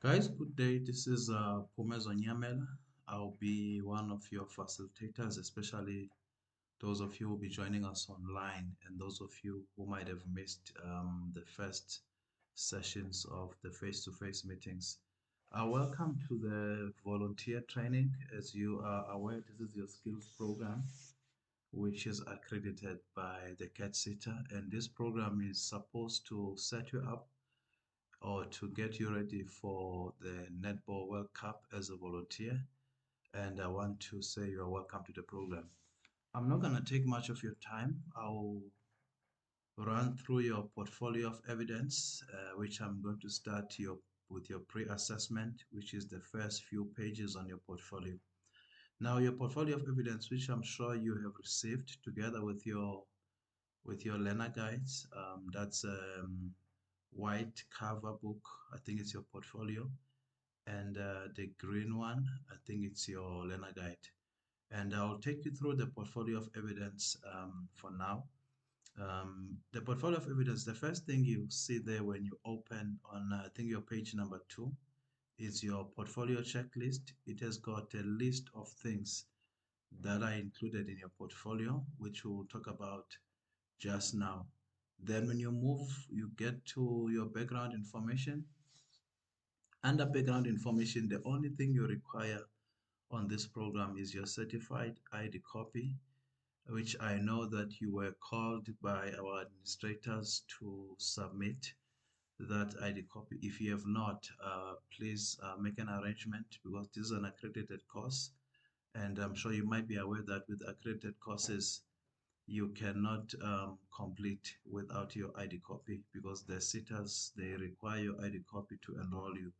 Guys, good day. This is Pumezo Nyamela. I'll be one of your facilitators, especially those of you who will be joining us online and those of you who might have missed the first sessions of the face-to-face meetings. Welcome to the volunteer training. As you are aware, this is your skills program, which is accredited by the Seta, and this program is supposed to set you up or to get you ready for the Netball World Cup as a volunteer. And I want to say you're welcome to the program. I'm not going to take much of your time. I'll run through your portfolio of evidence, which I'm going to start with your pre-assessment, which is the first few pages on your portfolio. Now, your portfolio of evidence, which I'm sure you have received together with your learner guides, that's white cover book. I think it's your portfolio. And the green one, I think it's your learner guide. And I'll take you through the portfolio of evidence for now. The portfolio of evidence, the first thing you see there when you open on, I think your page number 2, is your portfolio checklist. It has got a list of things that are included in your portfolio, which we'll talk about just now. Then when you move, you get to your background information. Under background information, the only thing you require on this program is your certified ID copy, which I know that you were called by our administrators to submit that ID copy. If you have not, please make an arrangement because this is an accredited course. And I'm sure you might be aware that with accredited courses, you cannot complete without your ID copy because the sitters, they require your ID copy to enroll you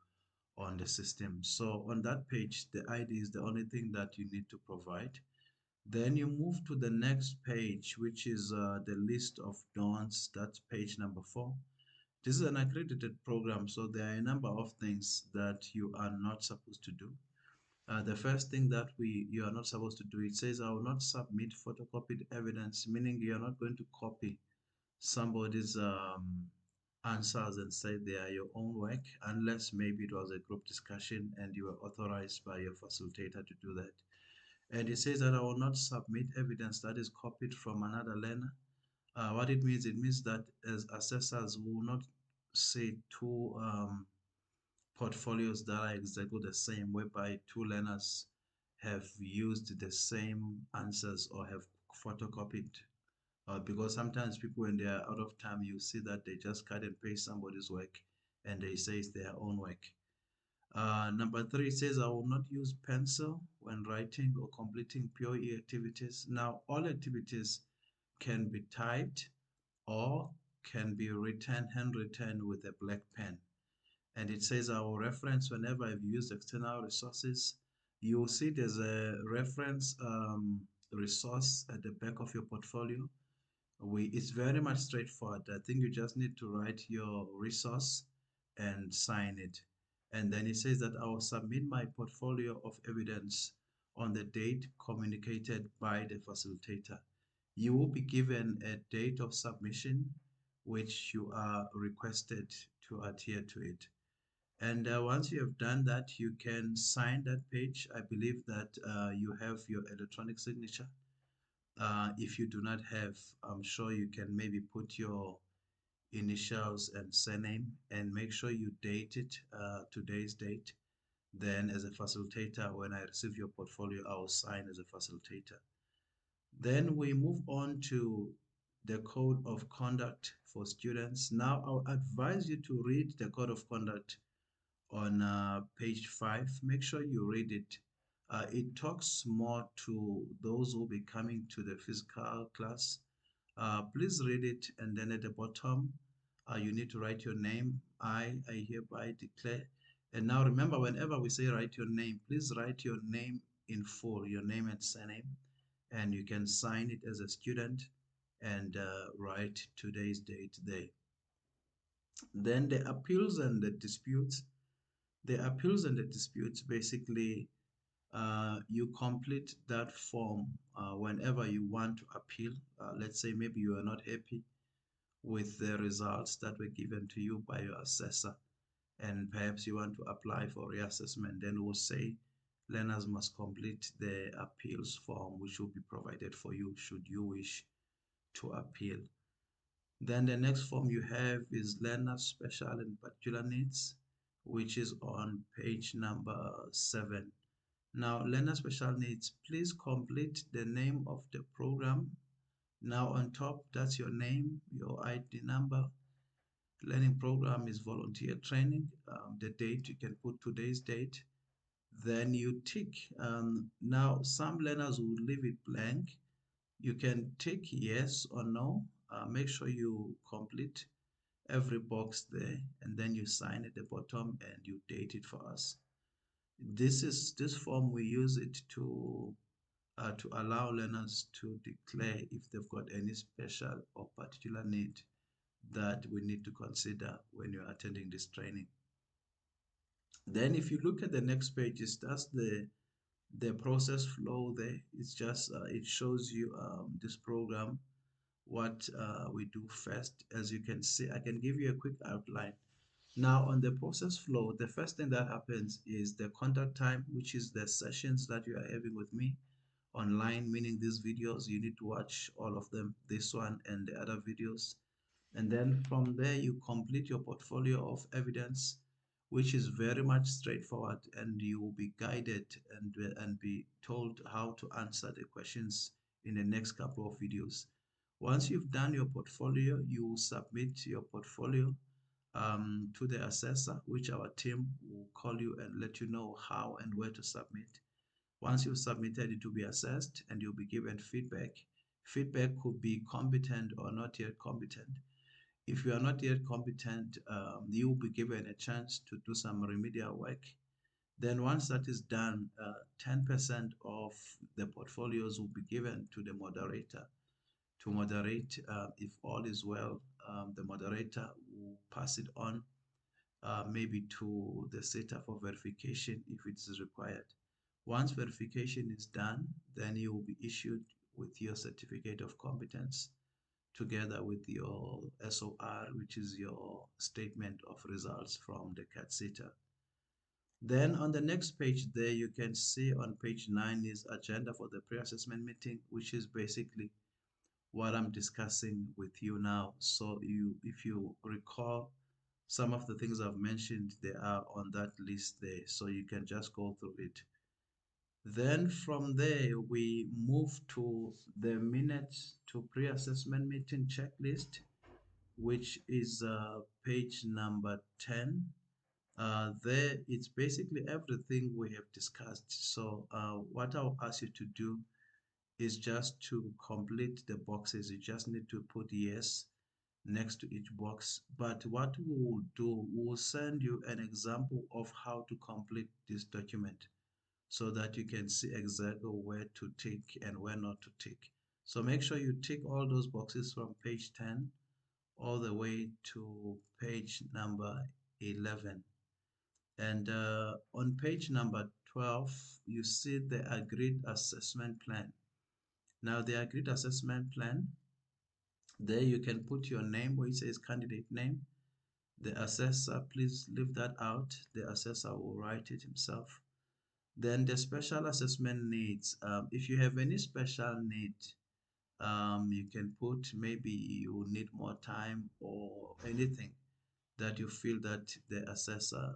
on the system. So on that page, the ID is the only thing that you need to provide. Then you move to the next page, which is the list of don'ts. That's page number 4. This is an accredited program, so there are a number of things that you are not supposed to do. The first thing that you are not supposed to do, it says I will not submit photocopied evidence, meaning you are not going to copy somebody's answers and say they are your own work, unless maybe it was a group discussion and you were authorized by your facilitator to do that. And it says that I will not submit evidence that is copied from another learner. What it means that as assessors, we will not say two portfolios that are exactly the same, whereby two learners have used the same answers or have photocopied. Because sometimes people, when they are out of time, you see that they just cut and paste somebody's work and they say it's their own work. Number 3 says, I will not use pencil when writing or completing POE activities. Now, all activities can be typed or can be written, handwritten with a black pen. And it says I will reference whenever I've used external resources. You will see there's a reference resource at the back of your portfolio. It's very much straightforward. I think you just need to write your resource and sign it. And then it says that I will submit my portfolio of evidence on the date communicated by the facilitator. You will be given a date of submission, which you are requested to adhere to it. And once you have done that, you can sign that page. I believe that you have your electronic signature. If you do not have, I'm sure you can maybe put your initials and surname and make sure you date it, today's date. Then as a facilitator, when I receive your portfolio, I will sign as a facilitator. Then we move on to the code of conduct for students. Now I'll advise you to read the code of conduct on page 5. Make sure you read it. It talks more to those who will be coming to the physical class. Please read it, and then at the bottom, you need to write your name. I hereby declare. And now remember, whenever we say write your name, please write your name in full, your name and surname, and you can sign it as a student and write today's date there. Then the appeals and the disputes. The appeals and the disputes, basically, you complete that form whenever you want to appeal. Let's say maybe you are not happy with the results that were given to you by your assessor. and perhaps you want to apply for reassessment, then we'll say learners must complete the appeals form, which will be provided for you should you wish to appeal. Then the next form you have is learner special and particular needs, which is on page number 7. Now, learner special needs, please complete the name of the program. Now on top, that's your name, your ID number. Learning program is volunteer training. The date, you can put today's date. Then you tick. Now, some learners will leave it blank. You can tick yes or no. Make sure you complete every box there, and then you sign at the bottom and you date it for us. This form, we use it to allow learners to declare if they've got any special or particular need that we need to consider when you're attending this training. Then if you look at the next page, it starts the process flow there. It's just it shows you this program, what we do first. As you can see, I can give you a quick outline. Now on the process flow, the first thing that happens is the contact time, which is the sessions that you are having with me online, meaning these videos, you need to watch all of them, this one and the other videos. And then from there, you complete your portfolio of evidence, which is very much straightforward, and you will be guided and be told how to answer the questions in the next couple of videos. Once you've done your portfolio, you will submit your portfolio to the assessor, which our team will call you and let you know how and where to submit. Once you've submitted, it will be assessed and you'll be given feedback. Feedback could be competent or not yet competent. If you are not yet competent, you will be given a chance to do some remedial work. Then once that is done, 10% of the portfolios will be given to the moderator to moderate. If all is well, the moderator will pass it on maybe to the Seta for verification if it is required. Once verification is done, then you will be issued with your certificate of competence together with your SOR, which is your statement of results from the CAT Seta. Then on the next page there, you can see on page 9 is agenda for the pre-assessment meeting, which is basically what I'm discussing with you now. So if you recall, some of the things I've mentioned, they are on that list there, so you can just go through it. Then from there, we move to the minutes to pre-assessment meeting checklist, which is page number 10. There, it's basically everything we have discussed. So what I'll ask you to do is just to complete the boxes. You just need to put yes next to each box. But what we will do, we will send you an example of how to complete this document so that you can see exactly where to tick and where not to tick. So make sure you tick all those boxes from page 10 all the way to page number 11. And on page number 12, you see the agreed assessment plan. Now the agreed assessment plan, there you can put your name where it says candidate name. The assessor, please leave that out. The assessor will write it himself. Then the special assessment needs. If you have any special need, you can put maybe you need more time or anything that you feel that the assessor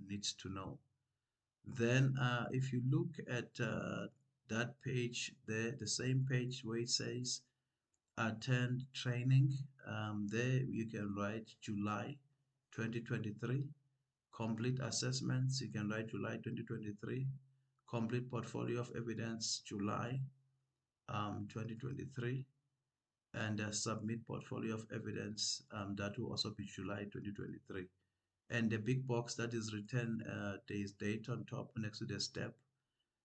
needs to know. Then if you look at that page there, the same page where it says attend training, there you can write July 2023. Complete assessments, you can write July 2023. Complete portfolio of evidence, July 2023. And submit portfolio of evidence, that will also be July 2023. And the big box that is written today's date on top next to the step,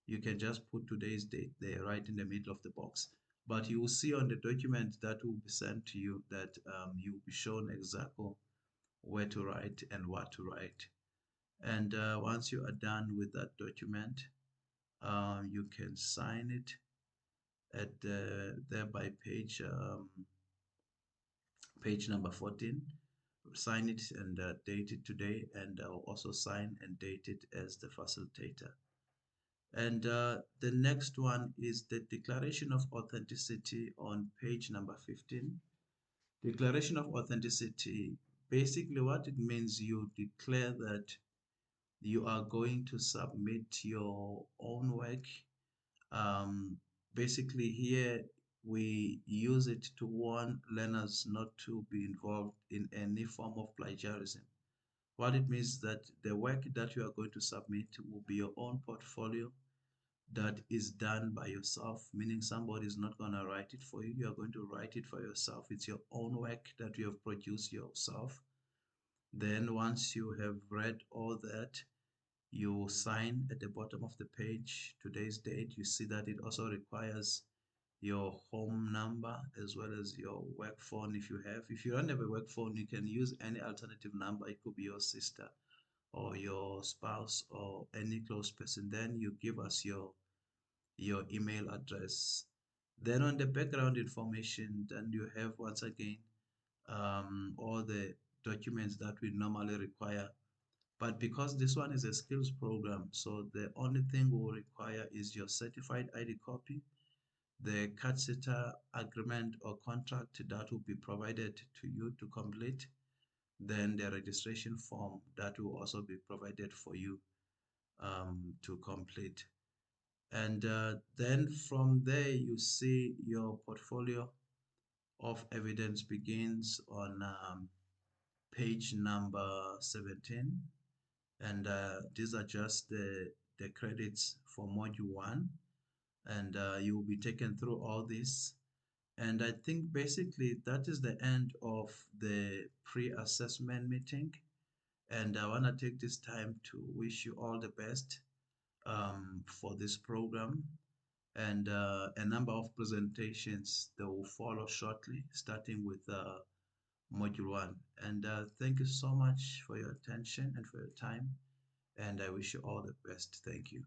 you can just put today's date there right in the middle of the box. But you will see on the document that will be sent to you that you will be shown exactly where to write and what to write. And once you are done with that document, you can sign it at there by page number 14. sign it and date it today, and I'll also sign and date it as the facilitator. And the next one is the declaration of authenticity on page number 15. Declaration of authenticity, basically what it means, you declare that you are going to submit your own work. Um, Basically, here we use it to warn learners not to be involved in any form of plagiarism. What it means that the work that you are going to submit will be your own portfolio that is done by yourself, meaning somebody is not going to write it for you. You are going to write it for yourself. It's your own work that you have produced yourself. Then once you have read all that, you sign at the bottom of the page today's date. You see that it also requires your home number as well as your work phone if you have. If you don't have a work phone, you can use any alternative number. It could be your sister or your spouse or any close person. Then you give us your email address. Then on the background information, then you have once again all the documents that we normally require. But because this one is a skills program, so the only thing we will require is your certified ID copy, the Seta agreement or contract that will be provided to you to complete, then the registration form that will also be provided for you to complete. And then from there, you see your portfolio of evidence begins on page number 17. And these are just the credits for module one. And you will be taken through all this. And I think basically that is the end of the pre-assessment meeting. And I want to take this time to wish you all the best for this program. And a number of presentations that will follow shortly, starting with module one. And thank you so much for your attention and for your time. And I wish you all the best. Thank you.